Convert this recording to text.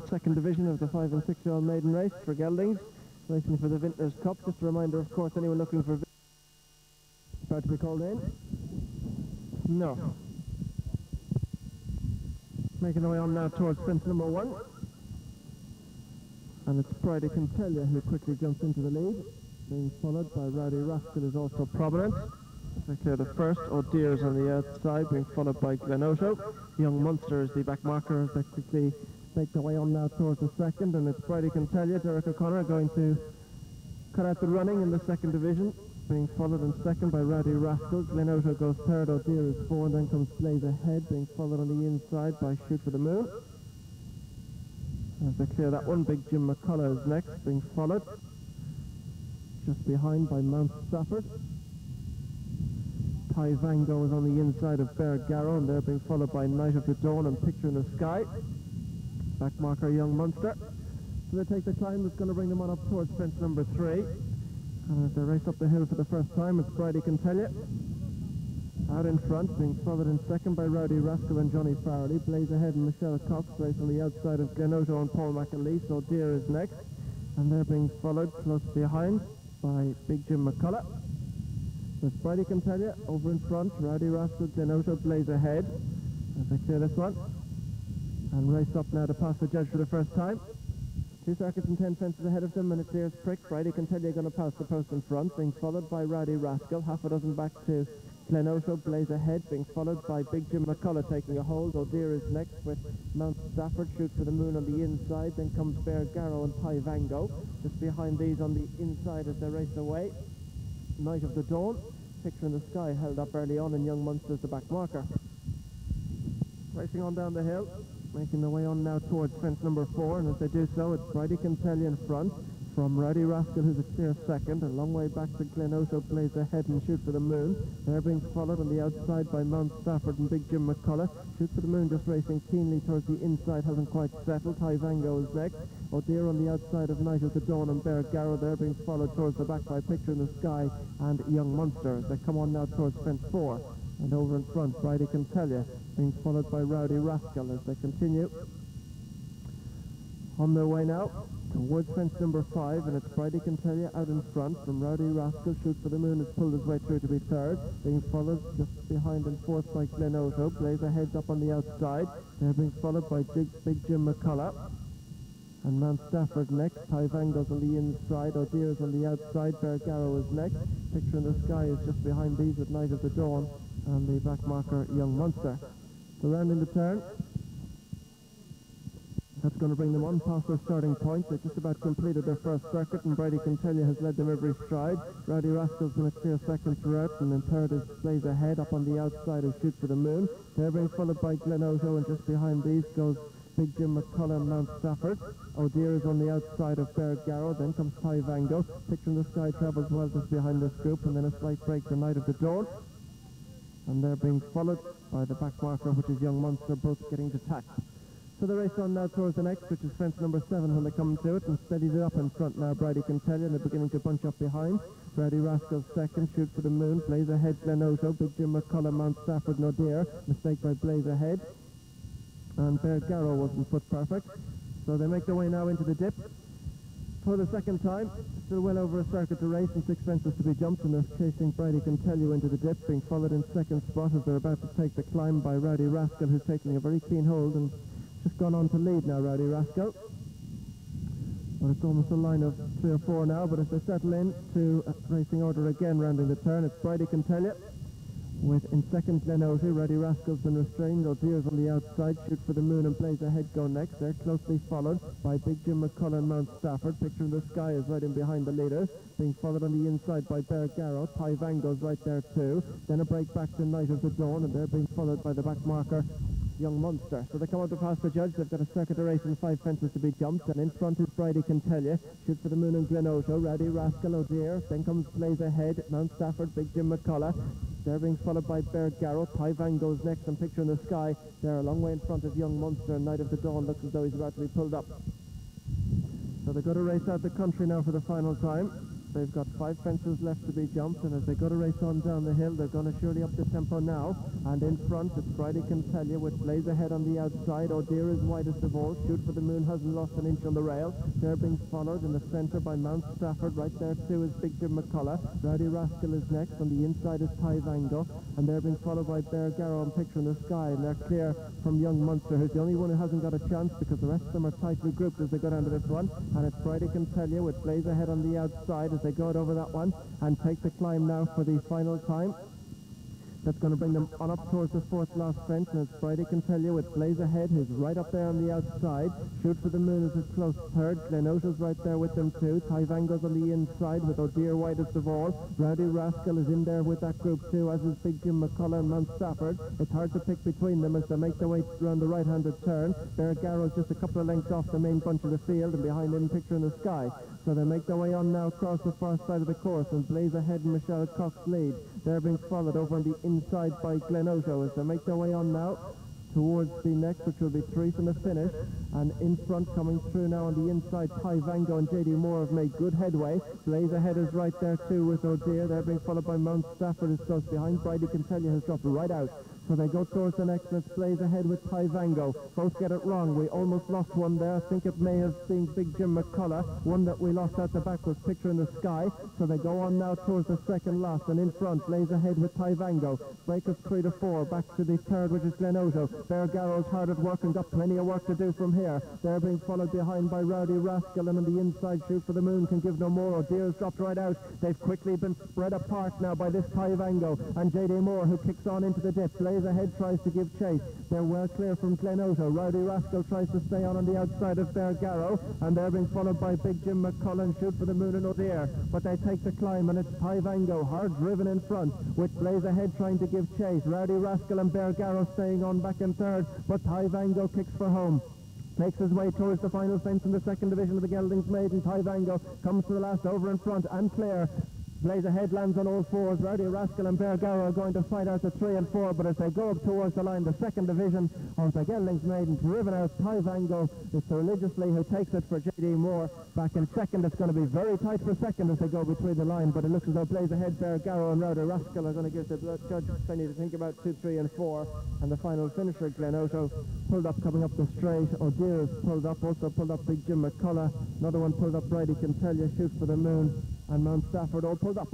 second division of the 5 and 6 year old maiden race for geldings, racing for the Vintners Cup. Just a reminder, of course, anyone looking for about to be called in? No. Making their way on now towards fence number 1. And it's Pride I Can Tell You who quickly jumps into the lead, being followed by Rowdy Rascal, who's also Providence. As they clear the first, O'Dear's on the outside, being followed by Glenosho. Young Munster is the back marker as they quickly make their way on now towards the second, and it's Pride I Can Tell You. Derek O'Connor going to cut out the running in the second division, being followed in second by Rowdy Rascal. Glenosho goes third, O'Dear is 4, and then comes Blaze Ahead, being followed on the inside by Shoot for the Moon. As they clear that one, Big Jim McCullough is next, being followed just behind by Mount Stafford. Vango is on the inside of Bear Garrow, and they're being followed by Night of the Dawn and Picture in the Sky. Back marker Young Munster. So they take the climb that's going to bring them on up towards fence number 3. And as they race up the hill for the first time, it's Pride I Can Tell You out in front, being followed in second by Rowdy Rascal and Johnny Farrelly. Blaze Ahead and Michelle Cox race on the outside of Glenosho and Paul McAleese. O'Dear is next, and they're being followed close behind by Big Jim McCullough. So Pride I Can Tell You over in front, Rowdy Rascal, Glenosho, Blaze Ahead as they clear this one. And race up now to pass the judge for the first time. 2 circuits and 10 fences ahead of them, and it's Ears Prick. Pride I Can Tell You going to pass the post in front, being followed by Rowdy Rascal. Half a dozen back to Glenosho, Blaze Ahead, being followed by Big Jim McCullough taking a hold. O'Dear is next with Mount Stafford, Shoot for the Moon on the inside. Then comes Bear Garrow and Vango. Just behind these on the inside as they race away, Night of the Dawn, Picture in the Sky held up early on, and Young Munster's the back marker. Racing on down the hill, making their way on now towards fence number 4, and as they do so, it's Pride I Can Tell You in front from Rowdy Rascal, who's a clear second, a long way back to Glenosho, Blaze Ahead and Shoot for the Moon. They're being followed on the outside by Mount Stafford and Big Jim McCullough. Shoot for the Moon just racing keenly towards the inside, hasn't quite settled. Vango is next. O'Dear on the outside of Night of the Dawn and Bear Garrow. They're being followed towards the back by Picture in the Sky and Young Munster. They come on now towards fence 4. And over in front, Pride I Can Tell You, being followed by Rowdy Rascal as they continue on their way now towards fence number 5, and it's Pride I Can Tell You out in front from Rowdy Rascal. Shoot for the Moon has pulled his way through to be third, being followed just behind and fourth by Glenosho. Blaze Ahead's up on the outside. They're being followed by Big Jim McCullough and Mount Stafford next. Vango's on the inside, O'Dear's on the outside, Bear Garrow is next. Picture in the Sky is just behind these with Night of the Dawn and the back marker Young Munster. So rounding the turn, that's going to bring them on past their starting point. They've just about completed their first circuit, and Pride I Can Tell You has led them every stride. Rowdy Rascal's been a clear second throughout, and then third is Blaze Ahead up on the outside of Shoot for the Moon. They're being followed by Glenosho, and just behind these goes Big Jim McCullough and Mount Stafford. O'Dear is on the outside of Bear Garrow, then comes Vango. Picture in the Sky travels well just behind this group, and then a slight break to Night of the Dawn. And they're being followed by the back marker, which is Young Munster, both getting detached. So the race on now towards the next, which is fence number 7 when they come to it, and steadies it up in front now. Pride I Can Tell You, and they're beginning to bunch up behind. Rowdy Rascal second, Shoot for the Moon, Blaze Ahead, Glenosho, Big Jim McCullough, Mount Stafford and O'Dear. Mistake by Blaze Ahead. And Bear Garrow wasn't foot perfect. So they make their way now into the dip for the second time. Still well over a circuit to race and 6 fences to be jumped, and they're chasing Pride I Can Tell You into the dip, being followed in second spot as they're about to take the climb by Rowdy Rascal, who's taking a very keen hold and just gone on to lead now, Rowdy Rascal. Well, it's almost a line of 3 or 4 now, but as they settle in to racing order again, rounding the turn, it's Pride I Can Tell You with in second Glenosho. Rowdy Rascal's been restrained. O'Dear's on the outside. Shoot for the Moon and Blaze Ahead go next. They're closely followed by Big Jim McCullough and Mount Stafford. Picture in the Sky is right in behind the leaders, being followed on the inside by Bear Garrow. Vango's right there too. Then a break back to Night of the Dawn, and they're being followed by the back marker Young Munster. So they come out to pass the judge. They've got a circuit to race and 5 fences to be jumped, and in front is Pride I Can Tell You. Shoot for the Moon and Glenosho. Rowdy Rascal, O'Dear. Then comes Blaze Ahead, Mount Stafford, Big Jim McCullough. They're being followed by Bear Garrow. Vango's next, and Picture in the Sky. They're a long way in front of Young Munster, and Night of the Dawn looks as though he's about to be pulled up. So they've got to race out the country now for the final time. They've got 5 fences left to be jumped, and as they go to race on down the hill, they're going to surely up the tempo now. And in front, it's Bridie Can Tell You, with Blaze ahead on the outside. Oh Dear is widest of all. Shoot for the Moon hasn't lost an inch on the rail. They're being followed in the centre by Mount Stafford. Right there too is Big Jim McCullough. Rowdy Rascal is next. On the inside is Ty Vango, and they're being followed by Bear Garrow and Picture in the Sky, and they're clear from Young Munster, who's the only one who hasn't got a chance, because the rest of them are tightly grouped as they go down to this one. And it's Bridie Can Tell You, with Blaze ahead on the outside as they go over that one and take the climb now for the final time. That's going to bring them on up towards the 4th last fence, and it's Bridie Can Tell You, with Blaze ahead, who's right up there on the outside. Shoot for the Moon is a close third. Glenosha's right there with them too. Ty Vango's on the inside with Oh Dear widest of all. Rowdy Rascal is in there with that group too, as is Big Jim McCullough and Mount Stafford. It's hard to pick between them as they make their way around the right-handed turn. Bear Garrow's just a couple of lengths off the main bunch of the field, and behind him Picture in the Sky. So they make their way on now across the far side of the course, and Blaze ahead and Michelle Cox lead. They're being followed over on the inside by Glenosha as they make their way on now towards the next, which will be 3 from the finish. And in front, coming through now on the inside, Ty Vango and J.D. Moore have made good headway. Blaze ahead is right there too with Oh Dear. They're being followed by Mount Stafford is close behind. Bridie Can Tell You has dropped right out. So they go towards the next, and it's Blaze ahead with Ty Vango. Both get it wrong. We almost lost one there. I think it may have been Big Jim McCullough. One that we lost out the back was Picture in the Sky. So they go on now towards the second last, and in front, Blaze ahead with Ty Vango. Break of 3 to 4. Back to the third, which is Glenosha. Bear Garrow's hard at work and got plenty of work to do from here. They're being followed behind by Rowdy Rascal, and on the inside, Shoot for the Moon can give no more. Oh Dear's dropped right out. They've quickly been spread apart now by this Ty Vango and J.D. Moore, who kicks on into the dip. Blaze ahead tries to give chase. They're well clear from Glenosha. Rowdy Rascal tries to stay on the outside of Bear Garrow, and they're being followed by Big Jim McCullough and Shoot for the Moon and Oh Dear. But they take the climb, and it's Ty Vango hard driven in front, with Blaze ahead trying to give chase. Rowdy Rascal and Bear Garrow staying on back in third, but Ty Vango kicks for home. Makes his way towards the final fence in the 2nd division of the Geldings Maiden. Ty Vango comes to the last, over in front and clear. Blaze ahead lands on all fours. Rowdy Rascal and Bear Garrow are going to fight out the 3 and 4, but as they go up towards the line, the 2nd division of the Geldings Maiden, driven out, Ty Vango is Sir Religiously, who takes it for J.D. Moore. Back in second, it's going to be very tight for second as they go between the line, but it looks as though Blaze ahead, Bear Garrow and Rowdy Rascal are going to give the judge plenty to think about. 2, 3 and 4, and the final finisher, Glenosha, pulled up coming up the straight. Oh Dear is pulled up, also pulled up Big Jim McCullough. Another one pulled up, Bridie Can Tell You, Shoot for the Moon, and Mount Stafford all pulled up.